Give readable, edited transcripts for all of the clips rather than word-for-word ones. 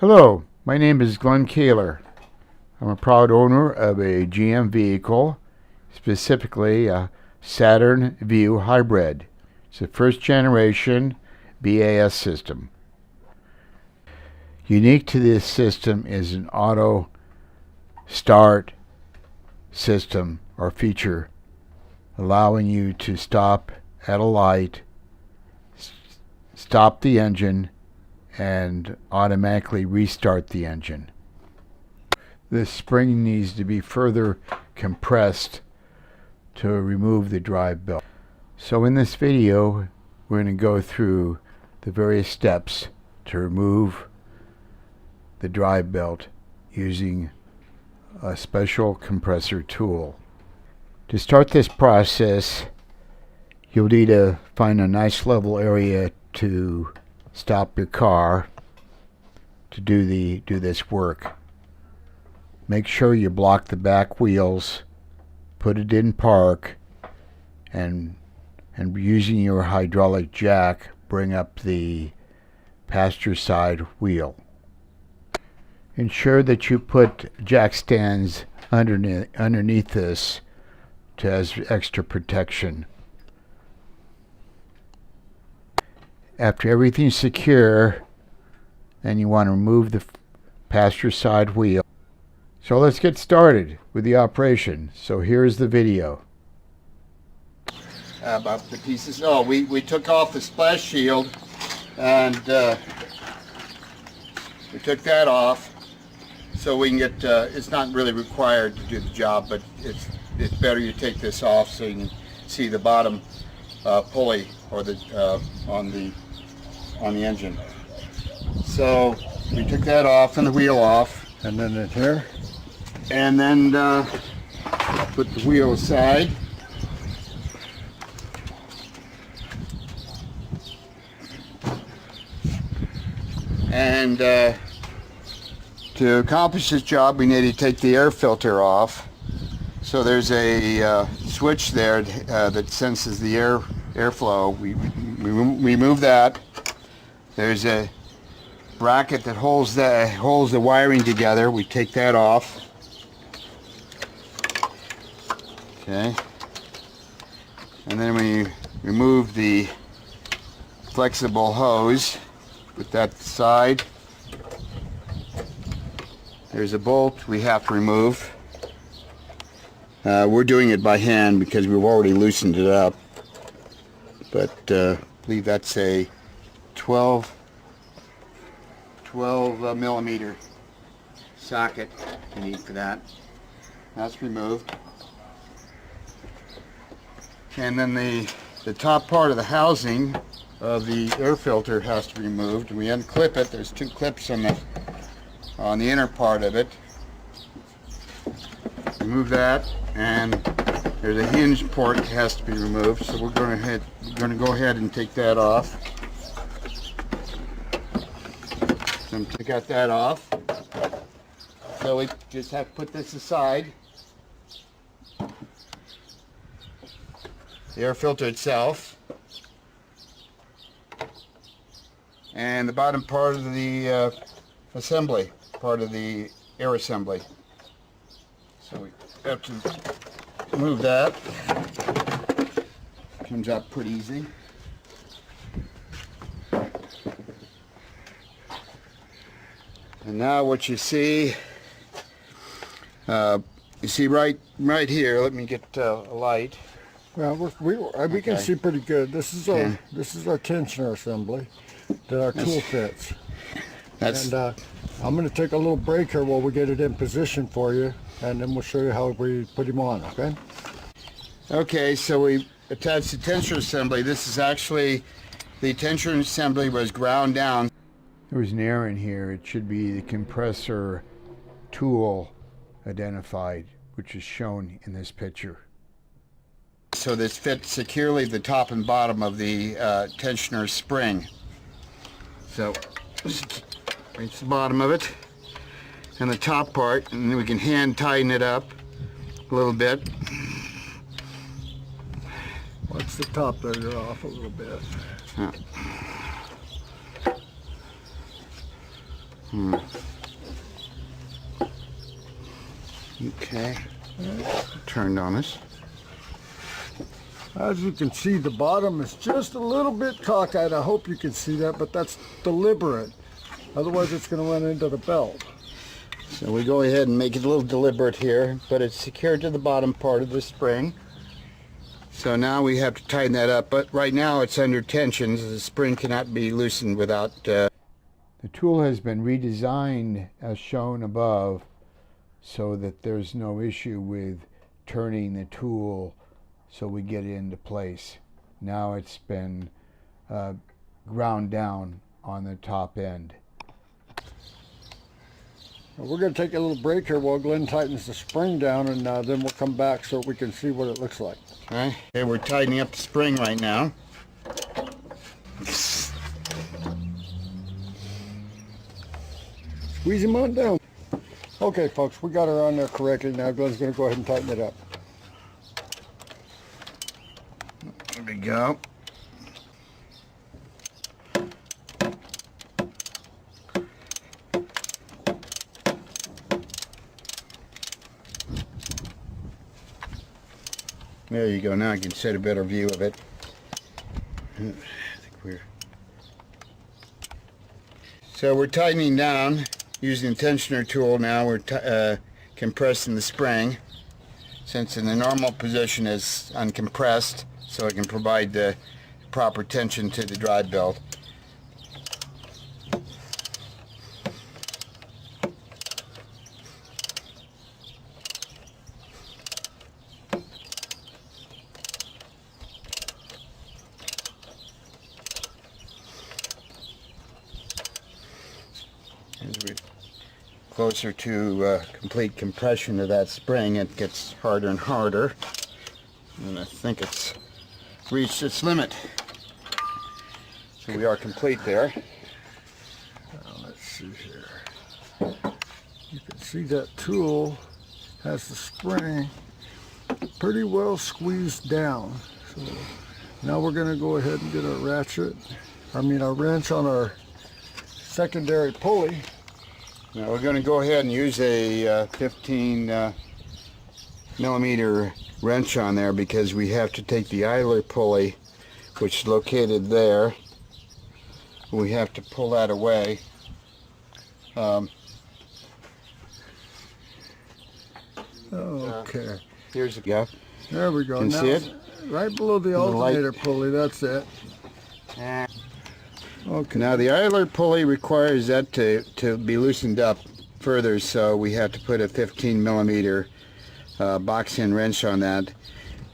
Hello, my name is Glenn Kaler. I'm a proud owner of a GM vehicle, specifically a Saturn Vue Hybrid. It's a first generation BAS system. Unique to this system is an auto start system or feature allowing you to stop at a light, stop the engine, and automatically restart the engine. This spring needs to be further compressed to remove the drive belt. So in this video we're going to go through the various steps to remove the drive belt using a special compressor tool. To start this process, you'll need to find a nice level area to stop your car to do this work. Make sure you block the back wheels, put it in park, and using your hydraulic jack, bring up the passenger side wheel. Ensure that you put jack stands underneath this as extra protection. After everything's secure, then you want to remove the passenger side wheel. So let's get started with the operation. So here's the video. About the pieces. Oh, we took off the splash shield and we took that off so we can get, it's not really required to do the job, but it's better you take this off so you can see the bottom pulley or the on the engine. So we took that off and the wheel off, and then in here, and then put the wheel aside. And to accomplish this job, we need to take the air filter off. So there's a switch there that senses the airflow. We remove that. There's a bracket that holds the wiring together. We take that off. Okay. And then we remove the flexible hose. Put that aside. There's a bolt we have to remove. We're doing it by hand because we've already loosened it up. But I believe that's a 12 millimeter socket you need for that. That's removed. And then the top part of the housing of the air filter has to be removed. And we unclip it. There's two clips on the inner part of it. Remove that, and there's a hinge port that has to be removed. So we're going to go ahead and take that off. So we got that off. So we just have to put this aside. The air filter itself. And the bottom part of the assembly, part of the air assembly. So we have to move that. Comes out pretty easy. And now what you see right here. Let me get a light. Well, we can see pretty good. This is our tensioner assembly that our tool fits. And I'm going to take a little break here while we get it in position for you, and then we'll show you how we put him on. Okay. Okay. So we attached the tensioner assembly. This is actually the tensioner assembly was ground down. There was an error in here. It should be the compressor tool identified, which is shown in this picture. So this fits securely the top and bottom of the tensioner spring. So reach the bottom of it and the top part, and then we can hand tighten it up a little bit. Watch the top there off a little bit. Okay. Turned on us. As you can see, the bottom is just a little bit cockeyed. I hope you can see that, but that's deliberate. Otherwise, it's going to run into the belt. So we go ahead and make it a little deliberate here, but it's secured to the bottom part of the spring. So now we have to tighten that up, but right now it's under tension. So the spring cannot be loosened without... The tool has been redesigned as shown above so that there's no issue with turning the tool so we get it into place. Now it's been ground down on the top end. We're going to take a little break here while Glenn tightens the spring down, and then we'll come back so we can see what it looks like. Okay, we're tightening up the spring right now. Squeeze him on down. Okay, folks, we got her on there correctly. Now Glenn's going to go ahead and tighten it up. There we go. There you go. Now I can set a better view of it. So we're tightening down using the tensioner tool. Now we're compressing the spring, since in the normal position is uncompressed, so it can provide the proper tension to the drive belt. As we're closer to complete compression of that spring, it gets harder and harder, and I think it's reached its limit. So we are complete there. Now, let's see here. You can see that tool has the spring pretty well squeezed down. So now we're going to go ahead and get our wrench on our secondary pulley. Now we're going to go ahead and use a 15 millimeter wrench on there, because we have to take the idler pulley, which is located there. We have to pull that away. Okay. Here's the gap. There we go. Can you now, see it? Right below the alternator pulley, that's it. Okay. Now the idler pulley requires that to be loosened up further, so we have to put a 15 millimeter box-in wrench on that,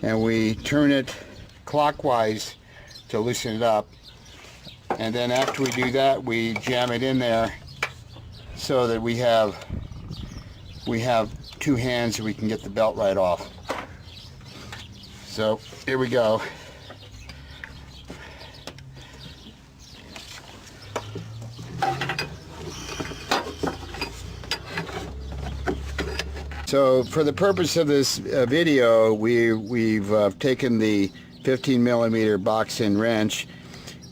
and we turn it clockwise to loosen it up, and then after we do that we jam it in there so that we have two hands so we can get the belt right off. So here we go. So for the purpose of this video, we've taken the 15 millimeter box-in wrench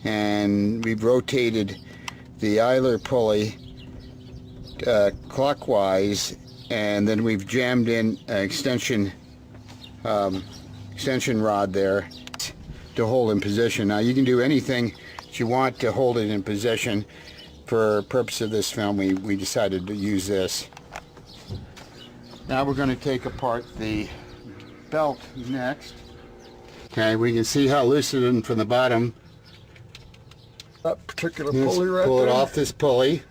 and we've rotated the idler pulley clockwise, and then we've jammed in an extension rod there to hold in position. Now you can do anything that you want to hold it in position. For purpose of this film, we decided to use this. Now we're going to take apart the belt next. Okay, we can see how loose it is from the bottom. That particular pulley right there. Pull it off this pulley.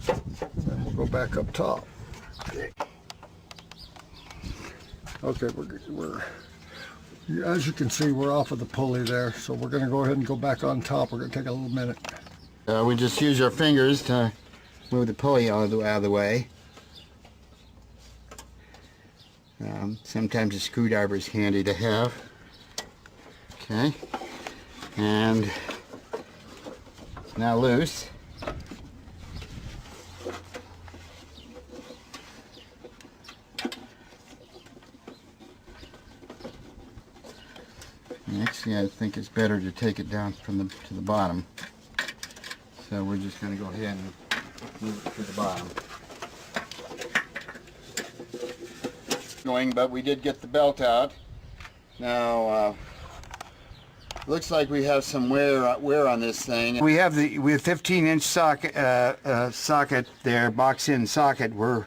And we'll go back up top. Okay, we're as you can see, we're off of the pulley there, so we're going to go ahead and go back on top. We're going to take a little minute. We just use our fingers to move the pulley out of the way. Sometimes a screwdriver is handy to have. Okay, and now loose. see, I think it's better to take it down from to the bottom. So we're just going to go ahead and move it to the bottom. But we did get the belt out. Now, looks like we have some wear on this thing. We have 15-inch socket there, box-in socket. We're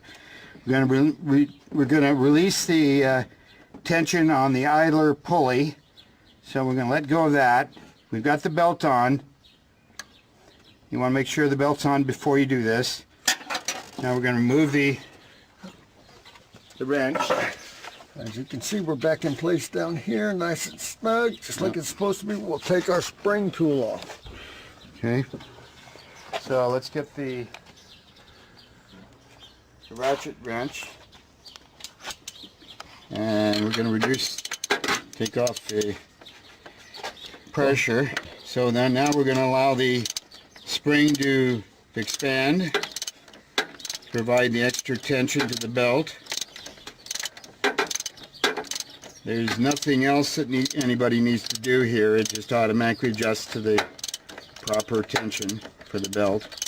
going to release the tension on the idler pulley. So we're going to let go of that. We've got the belt on. You want to make sure the belt's on before you do this. Now we're going to remove the wrench. As you can see, we're back in place down here, nice and snug, just like it's supposed to be. We'll take our spring tool off. Okay. So let's get the ratchet wrench, and we're going to take off the pressure. So then now we're going to allow the spring to expand, provide the extra tension to the belt. There's nothing else that anybody needs to do here. It just automatically adjusts to the proper tension for the belt.